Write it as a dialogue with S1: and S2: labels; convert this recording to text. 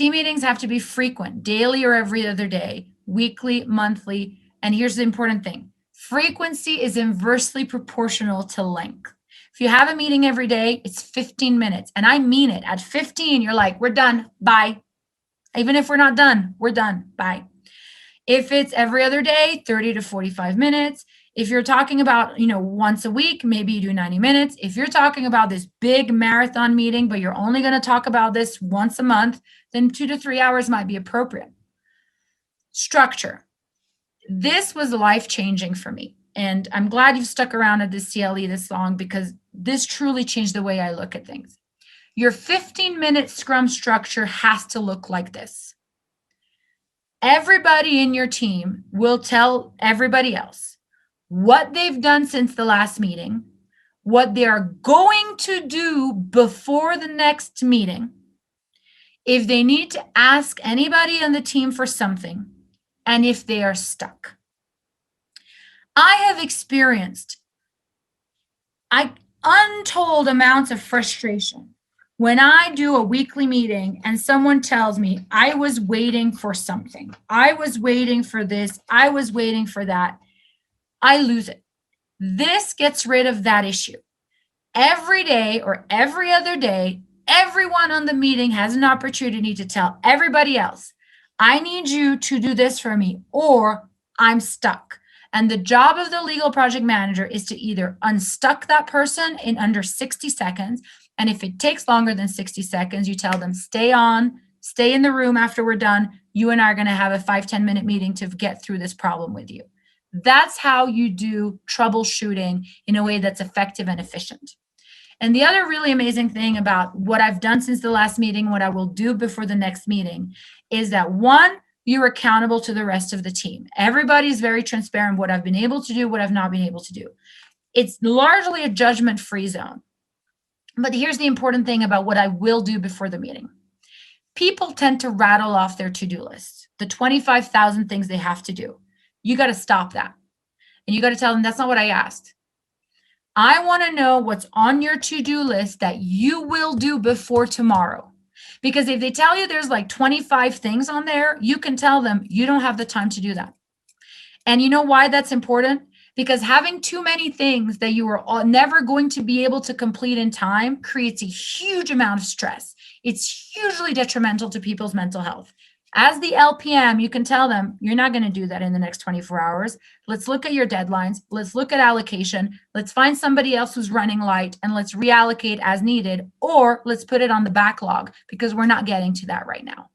S1: Team meetings have to be frequent, daily or every other day, weekly, monthly. And here's the important thing. Frequency is inversely proportional to length. If you have a meeting every day, it's 15 minutes. And I mean it. At 15, you're like, we're done. Bye. Even if we're not done, we're done. Bye. If it's every other day, 30 to 45 minutes. If you're talking about, once a week, maybe you do 90 minutes. If you're talking about this big marathon meeting, but you're only going to talk about this once a month, then 2 to 3 hours might be appropriate. Structure. This was life-changing for me. And I'm glad you've stuck around at this CLE this long because this truly changed the way I look at things. Your 15-minute Scrum structure has to look like this. Everybody in your team will tell everybody else what they've done since the last meeting, what they are going to do before the next meeting, if they need to ask anybody on the team for something, and if they are stuck. I have experienced untold amounts of frustration when I do a weekly meeting and someone tells me I was waiting for something, I was waiting for this, I was waiting for that, I lose it. This gets rid of that issue. Every day or every other day, everyone on the meeting has an opportunity to tell everybody else, I need you to do this for me, or I'm stuck. And the job of the legal project manager is to either unstuck that person in under 60 seconds. And if it takes longer than 60 seconds, you tell them, stay in the room after we're done. You and I are going to have a 5-10 minute meeting to get through this problem with you. That's how you do troubleshooting in a way that's effective and efficient. And the other really amazing thing about what I've done since the last meeting, what I will do before the next meeting, is that one, you're accountable to the rest of the team. Everybody's very transparent what I've been able to do, what I've not been able to do. It's largely a judgment-free zone. But here's the important thing about what I will do before the meeting. People tend to rattle off their to-do lists, the 25,000 things they have to do. You got to stop that. And you got to tell them that's not what I asked. I want to know what's on your to-do list that you will do before tomorrow. Because if they tell you there's like 25 things on there, you can tell them you don't have the time to do that. And you know why that's important? Because having too many things that you are never going to be able to complete in time creates a huge amount of stress. It's hugely detrimental to people's mental health. As the LPM, you can tell them, you're not going to do that in the next 24 hours. Let's look at your deadlines. Let's look at allocation. Let's find somebody else who's running light and let's reallocate as needed, or let's put it on the backlog because we're not getting to that right now.